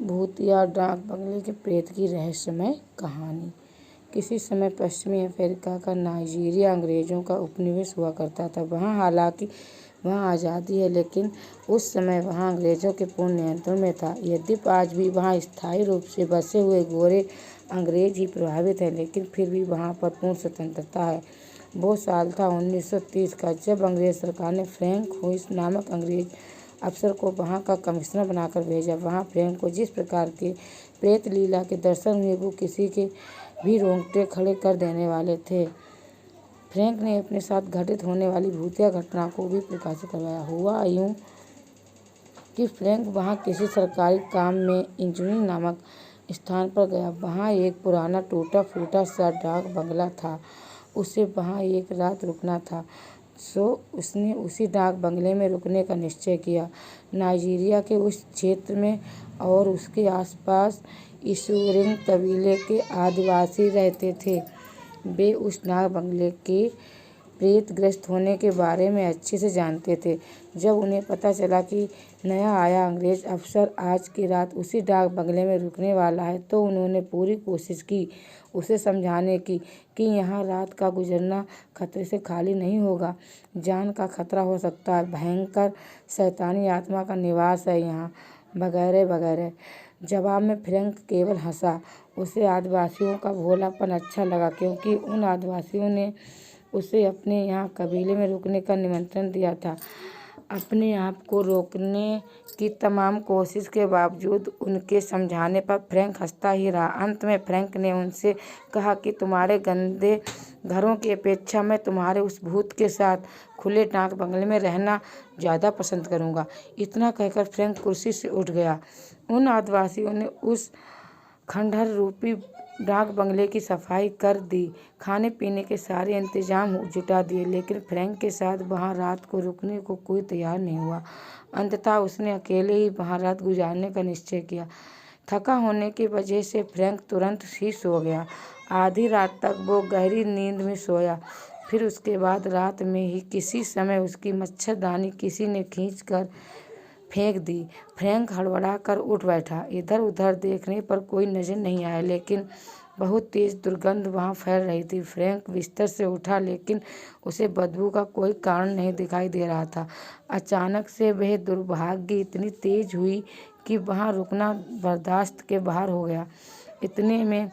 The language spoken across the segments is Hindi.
भूतिया डाक बंगले के प्रेत की रहस्यमय कहानी। किसी समय पश्चिमी अफ्रीका का नाइजीरिया अंग्रेजों का उपनिवेश हुआ करता था। हालांकि वहाँ आज़ादी है, लेकिन उस समय वहाँ अंग्रेजों के पूर्ण नियंत्रण में था। यद्यपि आज भी वहाँ स्थायी रूप से बसे हुए गोरे अंग्रेज ही प्रभावित हैं, लेकिन फिर भी वहाँ पर पूर्ण स्वतंत्रता है। वो साल था 1930 का, जब अंग्रेज सरकार ने फ्रैंक हुइस नामक अंग्रेज अफसर को वहाँ का कमिश्नर बनाकर भेजा। वहाँ फ्रैंक को जिस प्रकार के प्रेत लीला के दर्शन हुए, वो किसी के भी रोंगटे खड़े कर देने वाले थे। फ्रैंक ने अपने साथ घटित होने वाली भूतिया घटना को भी प्रकाशित करवाया। हुआ यूं कि फ्रैंक वहाँ किसी सरकारी काम में इंजुनी नामक स्थान पर गया। वहाँ एक पुराना टूटा फूटा सा डाक बंगला था। उसे वहाँ एक रात रुकना था, सो उसने उसी डाक बंगले में रुकने का निश्चय किया। नाइजीरिया के उस क्षेत्र में और उसके आसपास इशूरिंग कबीले के आदिवासी रहते थे। वे उस डाक बंगले के प्रेतग्रस्त होने के बारे में अच्छे से जानते थे। जब उन्हें पता चला कि नया आया अंग्रेज अफसर आज की रात उसी डाक बंगले में रुकने वाला है, तो उन्होंने पूरी कोशिश की उसे समझाने की कि यहाँ रात का गुजरना खतरे से खाली नहीं होगा। जान का खतरा हो सकता है, भयंकर शैतानी आत्मा का निवास है यहाँ, वगैरह वगैरह। जवाब में फ्रैंक केवल हंसा। उसे आदिवासियों का भोलापन अच्छा लगा, क्योंकि उन आदिवासियों ने उसे अपने यहाँ कबीले में रुकने का निमंत्रण दिया था। अपने आप को रोकने की तमाम कोशिश के बावजूद उनके समझाने पर फ्रैंक हंसता ही रहा। अंत में फ्रैंक ने उनसे कहा कि तुम्हारे गंदे घरों की अपेक्षा मैं तुम्हारे उस भूत के साथ खुले डाक बंगले में रहना ज़्यादा पसंद करूँगा। इतना कहकर फ्रैंक कुर्सी से उठ गया। उन आदिवासियों ने उस खंडहर रूपी डाक बंगले की सफाई कर दी, खाने पीने के सारे इंतजाम जुटा दिए, लेकिन फ्रैंक के साथ वहाँ रात को रुकने को कोई तैयार नहीं हुआ। अंततः उसने अकेले ही वहाँ रात गुजारने का निश्चय किया। थका होने की वजह से फ्रैंक तुरंत ही सो गया। आधी रात तक वो गहरी नींद में सोया। फिर उसके बाद रात में ही किसी समय उसकी मच्छरदानी किसी ने खींच कर फेंक दी। फ्रैंक हड़बड़ा कर उठ बैठा। इधर उधर देखने पर कोई नजर नहीं आया, लेकिन बहुत तेज दुर्गंध वहाँ फैल रही थी। फ्रैंक बिस्तर से उठा, लेकिन उसे बदबू का कोई कारण नहीं दिखाई दे रहा था। अचानक से वह दुर्भाग्य इतनी तेज हुई कि वहाँ रुकना बर्दाश्त के बाहर हो गया। इतने में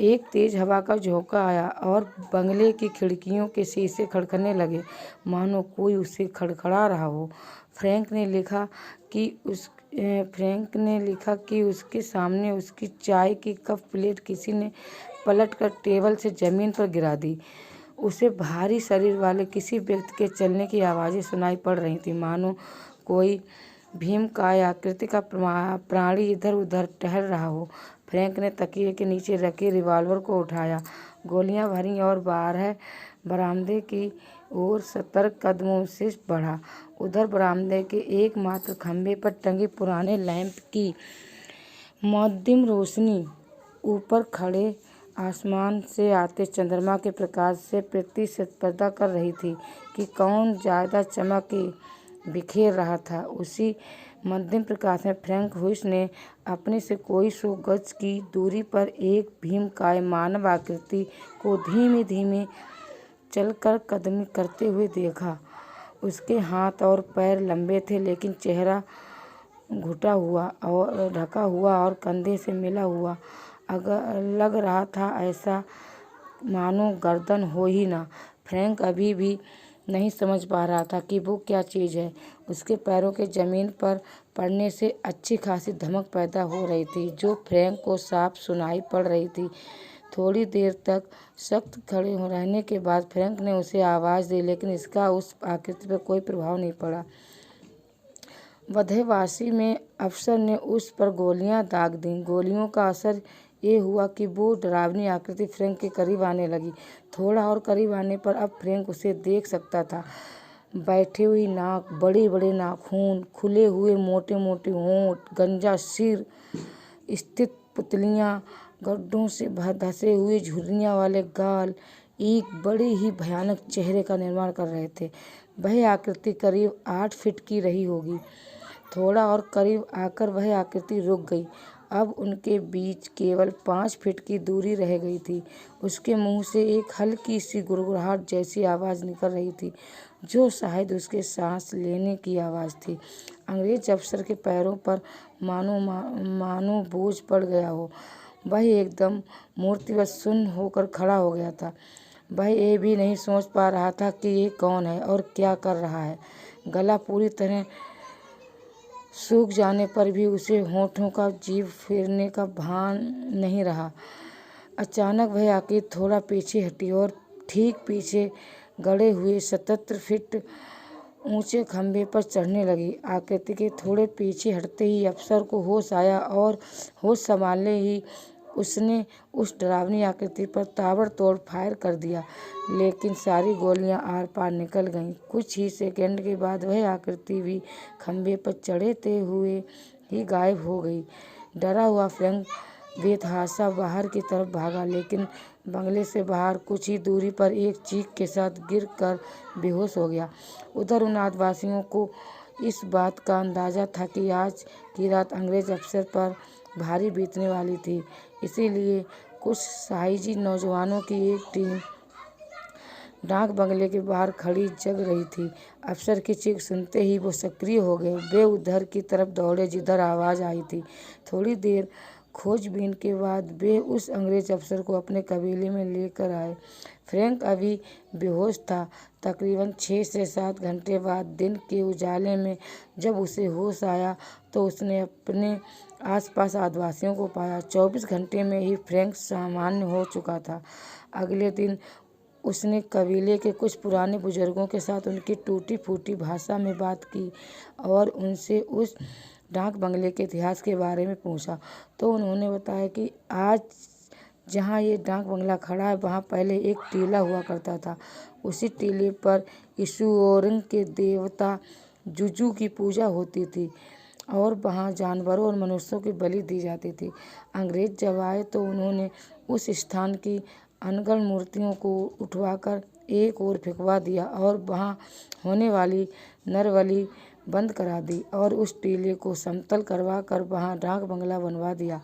एक तेज हवा का झोंका आया और बंगले की खिड़कियों के शीशे खड़खड़ने लगे, मानो कोई उसे खड़खड़ा रहा हो। फ्रैंक ने लिखा कि उसके सामने उसकी चाय की कप प्लेट किसी ने पलटकर टेबल से जमीन पर गिरा दी। उसे भारी शरीर वाले किसी व्यक्ति के चलने की आवाज़ें सुनाई पड़ रही थी, मानो कोई भीमकाय आकृति का प्राणी इधर उधर टहल रहा हो। फ्रैंक ने तकिए के नीचे रखे रिवॉल्वर को उठाया, गोलियां भरी और बाहर बरामदे की ओर सतर्क कदमों से बढ़ा। उधर बरामदे के एकमात्र खंभे पर टंगी पुराने लैंप की मद्धिम रोशनी ऊपर खड़े आसमान से आते चंद्रमा के प्रकाश से प्रतिस्पर्धा कर रही थी कि कौन ज़्यादा चमक बिखेर रहा था। उसी मध्यम प्रकाश में फ्रैंक हुइस ने अपने से कोई 100 गज की दूरी पर एक भीमकाय मानव आकृति को धीमे धीमे चलकर कदमी करते हुए देखा। उसके हाथ और पैर लंबे थे, लेकिन चेहरा घुटा हुआ और ढका हुआ और कंधे से मिला हुआ लग रहा था, ऐसा मानो गर्दन हो ही ना। फ्रैंक अभी भी नहीं समझ पा रहा था कि वो क्या चीज़ है। उसके पैरों के ज़मीन पर पड़ने से अच्छी खासी धमक पैदा हो रही थी, जो फ्रैंक को साफ सुनाई पड़ रही थी। थोड़ी देर तक सख्त खड़े रहने के बाद फ्रैंक ने उसे आवाज़ दी, लेकिन इसका उस आकृति पर कोई प्रभाव नहीं पड़ा। वध्यवासी में अफसर ने उस पर गोलियां दाग दीं। गोलियों का असर ये हुआ कि वो डरावनी आकृति फ्रैंक के करीब आने लगी। थोड़ा और करीब आने पर अब फ्रैंक उसे देख सकता था। बैठी हुई नाक, बड़े बड़े नाखून, खुले हुए मोटे मोटे होंठ, गंजा सिर स्थित पुतलियाँ, गड्ढों से धसे हुए झुर्रियों वाले गाल एक बड़े ही भयानक चेहरे का निर्माण कर रहे थे। वह आकृति करीब 8 फीट की रही होगी। थोड़ा और करीब आकर वह आकृति रुक गई। अब उनके बीच केवल 5 फीट की दूरी रह गई थी। उसके मुंह से एक हल्की सी गुड़गुड़ाहट जैसी आवाज़ निकल रही थी, जो शायद उसके सांस लेने की आवाज़ थी। अंग्रेज अफसर के पैरों पर मानो बोझ पड़ गया हो। वह एकदम मूर्तिवत सुन्न होकर खड़ा हो गया था। वह ये भी नहीं सोच पा रहा था कि ये कौन है और क्या कर रहा है। गला पूरी तरह सूख जाने पर भी उसे होठों का जीभ फेरने का भान नहीं रहा। अचानक वह आके थोड़ा पीछे हटी और ठीक पीछे गड़े हुए 77 फीट ऊंचे खंभे पर चढ़ने लगी। आकृति के थोड़े पीछे हटते ही अफसर को होश आया और होश संभालने ही उसने उस डरावनी आकृति पर ताबड़तोड़ फायर कर दिया, लेकिन सारी गोलियां आर पार निकल गईं। कुछ ही सेकंड के बाद वह आकृति भी खंभे पर चढ़ते हुए ही गायब हो गई। डरा हुआ फ्रैंक बेतहाशा बाहर की तरफ भागा, लेकिन बंगले से बाहर कुछ ही दूरी पर एक चीख के साथ गिर कर बेहोश हो गया। उधर उन आदिवासियों को इस बात का अंदाजा था कि आज की रात अंग्रेज अफसर पर भारी बीतने वाली थी। इसीलिए कुछ साहसी नौजवानों की एक टीम डाक बंगले के बाहर खड़ी जग रही थी। अफसर की चीख सुनते ही वो सक्रिय हो गए। वे उधर की तरफ दौड़े जिधर आवाज़ आई थी। थोड़ी देर खोजबीन के बाद वे उस अंग्रेज अफसर को अपने कबीले में लेकर आए। फ्रैंक अभी बेहोश था। तकरीबन 6 से 7 घंटे बाद दिन के उजाले में जब उसे होश आया तो उसने अपने आसपास आदिवासियों को पाया। 24 घंटे में ही फ्रैंक सामान्य हो चुका था। अगले दिन उसने कबीले के कुछ पुराने बुजुर्गों के साथ उनकी टूटी फूटी भाषा में बात की और उनसे उस डाक बंगले के इतिहास के बारे में पूछा। तो उन्होंने बताया कि आज जहाँ ये डाक बंगला खड़ा है वहाँ पहले एक टीला हुआ करता था। उसी टीले पर इशुओरंग के देवता जुजू की पूजा होती थी और वहाँ जानवरों और मनुष्यों की बलि दी जाती थी। अंग्रेज जब आए तो उन्होंने उस स्थान की अनगढ़ मूर्तियों को उठवाकर एक ओर फेंकवा दिया और वहाँ होने वाली नरबलि बंद करा दी और उस टीले को समतल करवा कर वहाँ डाक बंगला बनवा दिया।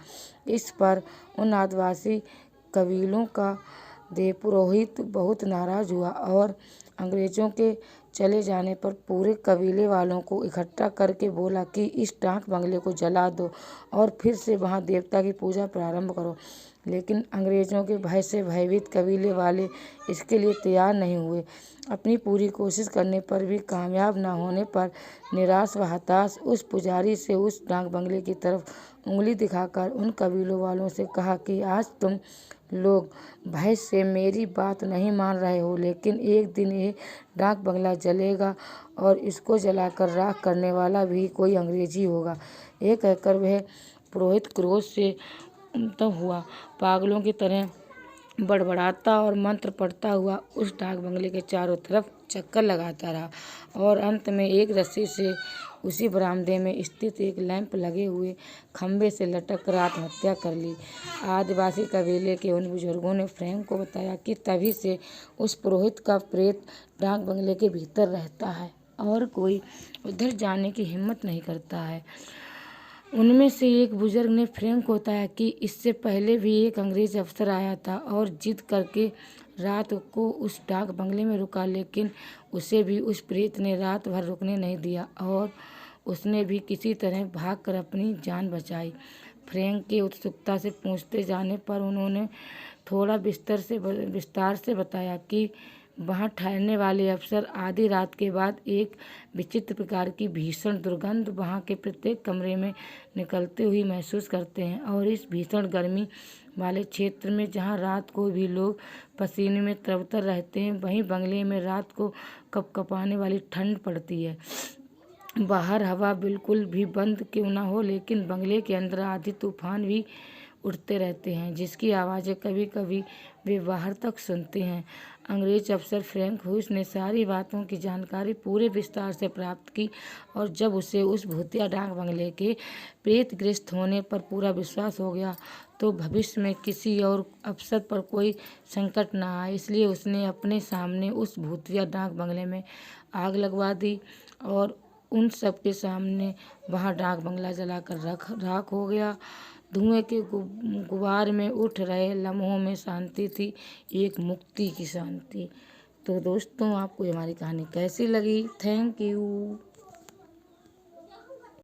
इस पर उन आदिवासी कबीलों का देवपुरोहित बहुत नाराज हुआ और अंग्रेजों के चले जाने पर पूरे कबीले वालों को इकट्ठा करके बोला कि इस डाक बंगले को जला दो और फिर से वहाँ देवता की पूजा प्रारंभ करो। लेकिन अंग्रेजों के भय से भयभीत कबीले वाले इसके लिए तैयार नहीं हुए। अपनी पूरी कोशिश करने पर भी कामयाब न होने पर निराश व हताश उस पुजारी से उस डाक बंगले की तरफ उंगली दिखाकर उन कबीलों वालों से कहा कि आज तुम लोग भय से मेरी बात नहीं मान रहे हो, लेकिन एक दिन ये डाक बंगला जलेगा और इसको जलाकर राख करने वाला भी कोई अंग्रेजी होगा। ये कहकर वह पुरोहित क्रोध से तो हुआ, पागलों की तरह बड़बड़ाता और मंत्र पढ़ता हुआ उस डाक बंगले के चारों तरफ चक्कर लगाता रहा और अंत में एक रस्सी से उसी बरामदे में स्थित एक लैंप लगे हुए खंभे से लटक कर आत्महत्या कर ली। आदिवासी कबीले के उन बुजुर्गों ने फ्रैंक को बताया कि तभी से उस पुरोहित का प्रेत डाक बंगले के भीतर रहता है और कोई उधर जाने की हिम्मत नहीं करता है। उनमें से एक बुजुर्ग ने फ्रैंक को बताया कि इससे पहले भी एक अंग्रेज अफसर आया था और जिद करके रात को उस डाक बंगले में रुका, लेकिन उसे भी उस प्रेत ने रात भर रुकने नहीं दिया और उसने भी किसी तरह भागकर अपनी जान बचाई। फ्रैंक के उत्सुकता से पूछते जाने पर उन्होंने थोड़ा विस्तार से बताया कि वहाँ ठहरने वाले अफसर आधी रात के बाद एक विचित्र प्रकार की भीषण दुर्गंध वहाँ के प्रत्येक कमरे में निकलते हुए महसूस करते हैं और इस भीषण गर्मी वाले क्षेत्र में जहाँ रात को भी लोग पसीने में तरबतर रहते हैं, वहीं बंगले में रात को कपकपाने वाली ठंड पड़ती है। बाहर हवा बिल्कुल भी बंद क्यों ना हो, लेकिन बंगले के अंदर आधी तूफान भी उठते रहते हैं, जिसकी आवाज़ें कभी कभी वे बाहर तक सुनते हैं। अंग्रेज अफसर फ्रैंक हुइस ने सारी बातों की जानकारी पूरे विस्तार से प्राप्त की और जब उसे उस भूतिया डाक बंगले के प्रेतग्रस्त होने पर पूरा विश्वास हो गया तो भविष्य में किसी और अफसर पर कोई संकट न आए, इसलिए उसने अपने सामने उस भूतिया डाक बंगले में आग लगवा दी और उन सब के सामने वहाँ डाक बंगला जलाकर राख हो गया। धुएं के गुबार में उठ रहे लम्हों में शांति थी, एक मुक्ति की शांति। तो दोस्तों, आपको हमारी कहानी कैसी लगी? Thank you.